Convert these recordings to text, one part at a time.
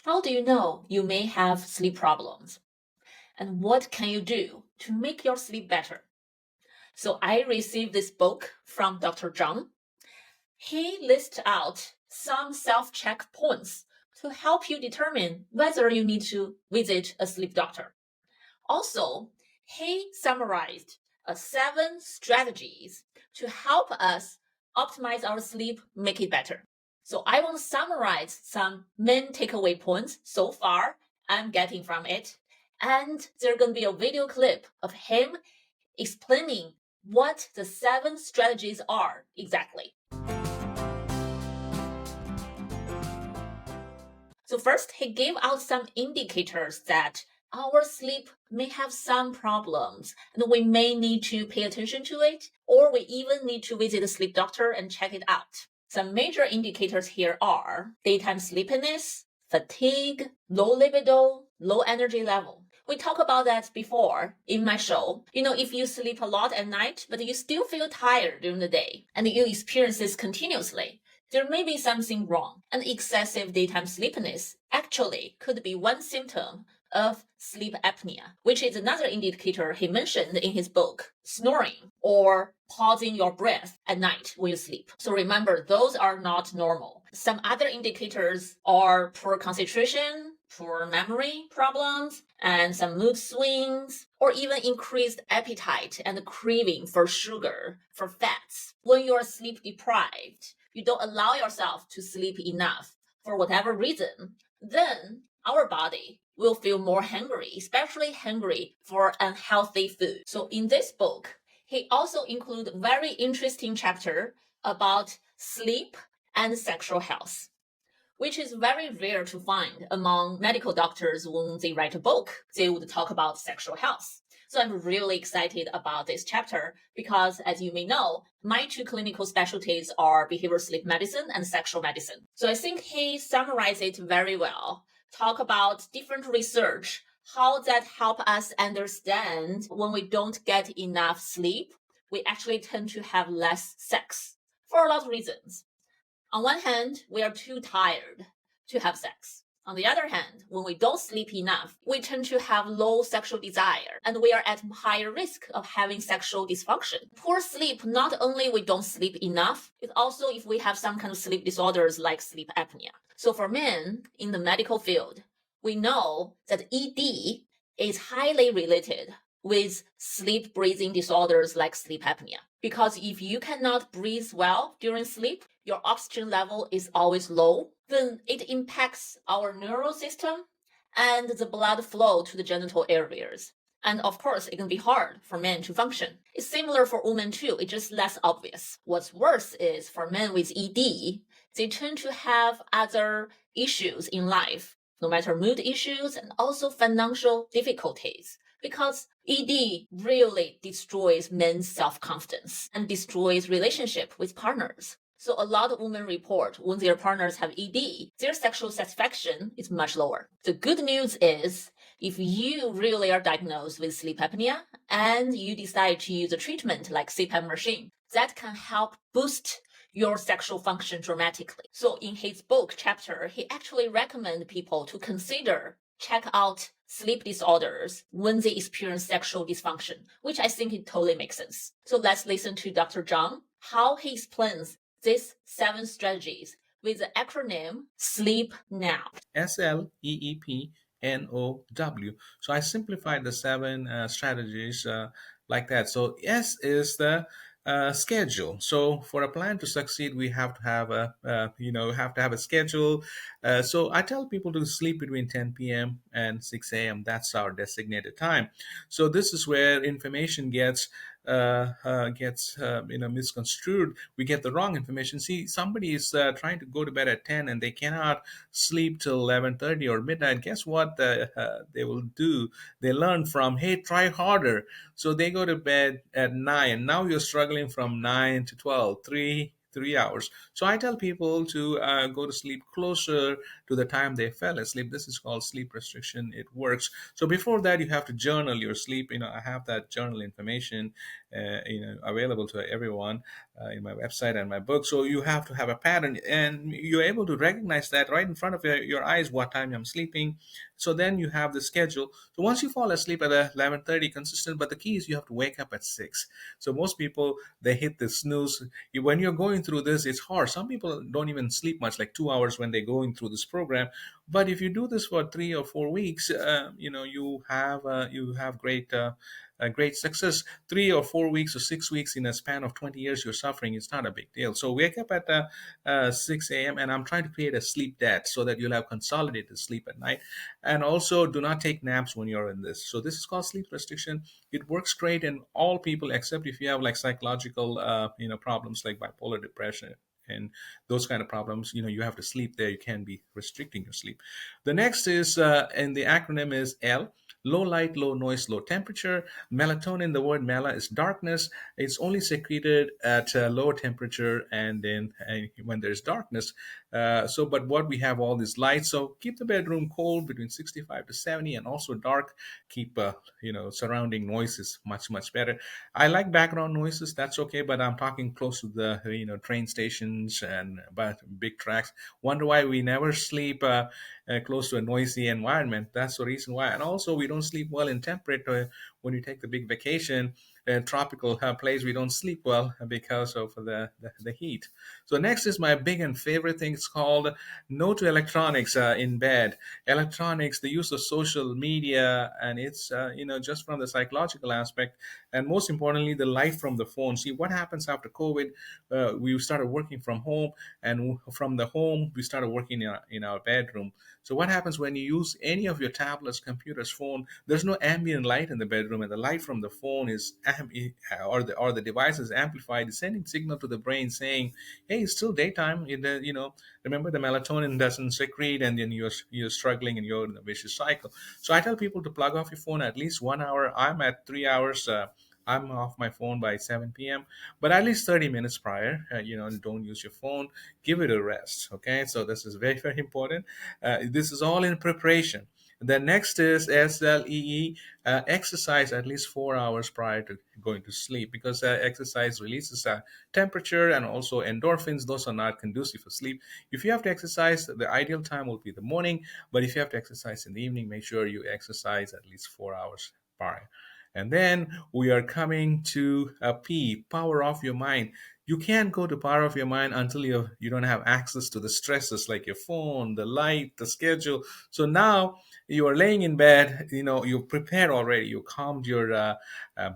How do you know you may have sleep problems? And what can you do to make your sleep better? So I received this book from Dr. Zhang. He lists out some self-check points to help you determine whether you need to visit a sleep doctor. Also, he summarized 7 strategies to help us optimize our sleep, make it better. So I want to summarize some main takeaway points so far I'm getting from it. And there's going to be a video clip of him explaining what the 7 strategies are exactly. So first, he gave out some indicators that our sleep may have some problems and we may need to pay attention to it, or we even need to visit a sleep doctor and check it out. Some major indicators here are daytime sleepiness, fatigue, low libido, low energy level. We talked about that before in my show. If you sleep a lot at night, but you still feel tired during the day, and you experience this continuously, there may be something wrong, and excessive daytime sleepiness actually could be one symptom of sleep apnea, which is another indicator he mentioned in his book, snoring or pausing your breath at night when you sleep. So remember, those are not normal. Some other indicators are poor concentration, poor memory problems, and some mood swings, or even increased appetite and craving for sugar, for fats. When you are sleep deprived, you don't allow yourself to sleep enough for whatever reason, then our body will feel more hungry, especially hungry for unhealthy food. So in this book, he also includes very interesting chapter about sleep and sexual health, which is very rare to find among medical doctors. When they write a book, they would talk about sexual health. So I'm really excited about this chapter because, as you may know, my 2 clinical specialties are behavioral sleep medicine and sexual medicine. So I think he summarized it very well. Talk about different research, how that help us understand when we don't get enough sleep, we actually tend to have less sex for a lot of reasons. On one hand, we are too tired to have sex. On the other hand, when we don't sleep enough, we tend to have low sexual desire and we are at higher risk of having sexual dysfunction. Poor sleep, not only we don't sleep enough, it's also if we have some kind of sleep disorders like sleep apnea. So for men in the medical field, we know that ED is highly related with sleep breathing disorders like sleep apnea. Because if you cannot breathe well during sleep, your oxygen level is always low, then it impacts our neural system and the blood flow to the genital areas. And of course, it can be hard for men to function. It's similar for women too, it's just less obvious. What's worse is for men with ED, they tend to have other issues in life, no matter mood issues and also financial difficulties. Because ED really destroys men's self-confidence and destroys relationship with partners. So a lot of women report when their partners have ED, their sexual satisfaction is much lower. The good news is if you really are diagnosed with sleep apnea and you decide to use a treatment like CPAP machine, that can help boost your sexual function dramatically. So in his book chapter, he actually recommends people to consider check out sleep disorders when they experience sexual dysfunction, which I think it totally makes sense. So let's listen to Dr. Zhang, how he explains these 7 strategies with the acronym SLEEP NOW. SLEEPNOW. So I simplified the 7 strategies like that. So S is the schedule. So for a plan to succeed, we have to have a schedule. So I tell people to sleep between 10 p.m. and 6 a.m. That's our designated time. So this is where information gets misconstrued. We get the wrong information. See, somebody is trying to go to bed at 10 and they cannot sleep till 11:30 or midnight. Guess what they will do? They learn from, hey, try harder. So they go to bed at 9. Now you're struggling from 9 to 12, 3 hours. So I tell people to go to sleep closer to the time they fell asleep. This is called sleep restriction. It works. So before that, you have to journal your sleep. I have that journal information, available to everyone in my website and my book. So you have to have a pattern, and you're able to recognize that right in front of your eyes what time I'm sleeping. So then you have the schedule. So once you fall asleep at 11:30 consistent, but the key is you have to wake up at 6. So most people, they hit the snooze. When you're going through this, it's hard. Some people don't even sleep much, like 2 hours when they're going through this program. But if you do this for 3 or 4 weeks, you have great success. 3 or 4 weeks or 6 weeks in a span of 20 years you're suffering, it's not a big deal. So wake up at 6 a.m. and I'm trying to create a sleep debt so that you'll have consolidated sleep at night. And also do not take naps when you're in this. So this is called sleep restriction. It works great in all people except if you have like psychological problems like bipolar depression and those kind of problems. You have to sleep there. You can't be restricting your sleep. The next is, and the acronym is L. Low light, low noise, low temperature. Melatonin, the word mela is darkness. It's only secreted at low temperature and then when there's darkness. But what we have all these lights. So keep the bedroom cold between 65 to 70 and also dark. Keep, surrounding noises much better. I like background noises. That's okay, but I'm talking close to the, train stations and but big tracks. Wonder why we never sleep close to a noisy environment. That's the reason why. And also, we don't sleep well in temperate. When you take the big vacation, tropical place, we don't sleep well because of the heat. So next is my big and favorite thing. It's called no to electronics in bed. Electronics, the use of social media, and it's just from the psychological aspect, and most importantly, the light from the phone. See what happens after COVID. We started working from home, and from the home we started working in our bedroom. So what happens when you use any of your tablets, computers, phone? There's no ambient light in the bedroom, and the light from the phone is or the device is amplified, sending signal to the brain saying, "Hey, it's still daytime." Remember the melatonin doesn't secrete, and then you're struggling and you're in a vicious cycle. So I tell people to plug off your phone at least 1 hour. I'm at 3 hours. I'm off my phone by 7 p.m. But at least 30 minutes prior, don't use your phone. Give it a rest. Okay, so this is very, very important. This is all in preparation. The next is SLEE, exercise at least 4 hours prior to going to sleep, because exercise releases temperature and also endorphins. Those are not conducive for sleep. If you have to exercise, the ideal time will be the morning, but if you have to exercise in the evening, make sure you exercise at least 4 hours prior. And then we are coming to a P, power off your mind. You can't go to power off your mind until you don't have access to the stresses like your phone, the light, the schedule. So now you are laying in bed, you've prepared already, you calmed your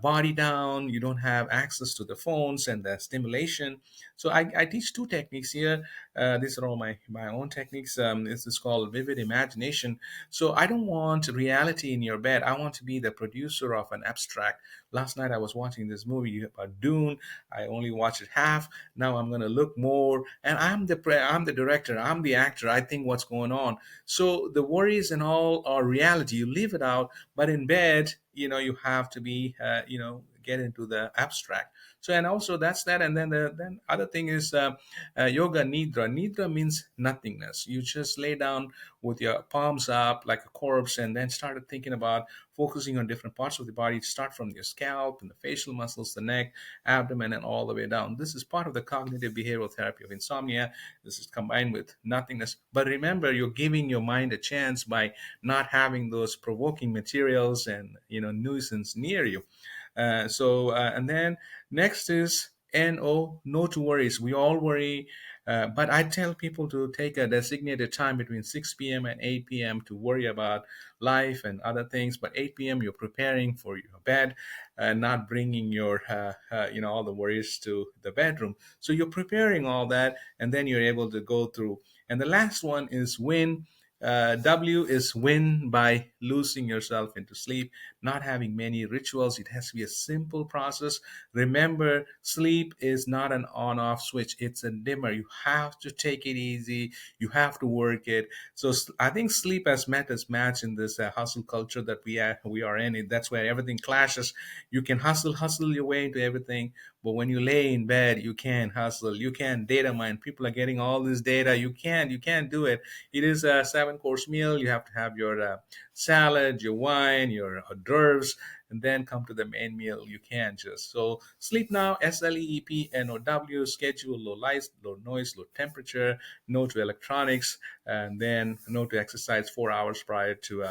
body down, you don't have access to the phones and the stimulation. So I teach two techniques here. These are all my own techniques. This is called vivid imagination. So I don't want reality in your bed. I want to be the producer of an abstract. Last night I was watching this movie about Dune. I only watched it half. Now I'm going to look more, and I'm the director. I'm the actor. I think what's going on. So the worries and all are reality. You leave it out, but in bed, you have to be, get into the abstract. So, and also that's that. And then the then other thing is yoga nidra. Nidra means nothingness. You just lay down with your palms up like a corpse, and then started thinking about focusing on different parts of the body. Start from your scalp and the facial muscles, the neck, abdomen, and all the way down. This is part of the cognitive behavioral therapy of insomnia. This is combined with nothingness. But remember, you're giving your mind a chance by not having those provoking materials and nuisance near you. And then next is no to worries. We all worry, but I tell people to take a designated time between 6 p.m. and 8 p.m. to worry about life and other things. But 8 p.m. you're preparing for your bed, not bringing your all the worries to the bedroom. So you're preparing all that, and then you're able to go through. And the last one is win. W is win by losing yourself into sleep, not having many rituals. It has to be a simple process. Remember, sleep is not an on off switch, it's a dimmer. You have to take it easy, you have to work it. So I think sleep has met its match in this hustle culture that we are in. That's where everything clashes. You can hustle your way into everything, but when you lay in bed, you can't hustle. You can't data mine. People are getting all this data. You can't do it. It is a 7 course meal. You have to have your salad, your wine, your hors d'oeuvres, and then come to the main meal. You can't just. So sleep now, SLEEPNOW, schedule, low light, low noise, low temperature, no to electronics, and then no to exercise 4 hours prior to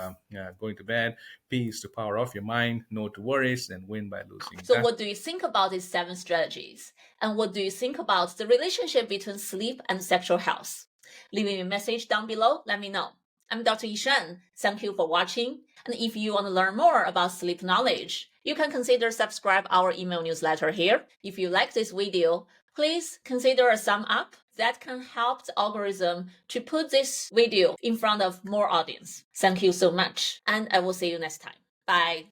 going to bed. P is to power off your mind, no to worries, and win by losing. So, what do you think about these 7 strategies? And what do you think about the relationship between sleep and sexual health? Leave me a message down below. Let me know. I'm Dr. Yishan. Thank you for watching. And if you want to learn more about sleep knowledge, you can consider subscribe our email newsletter here. If you like this video, please consider a thumb up. That can help the algorithm to put this video in front of more audience. Thank you so much. And I will see you next time. Bye.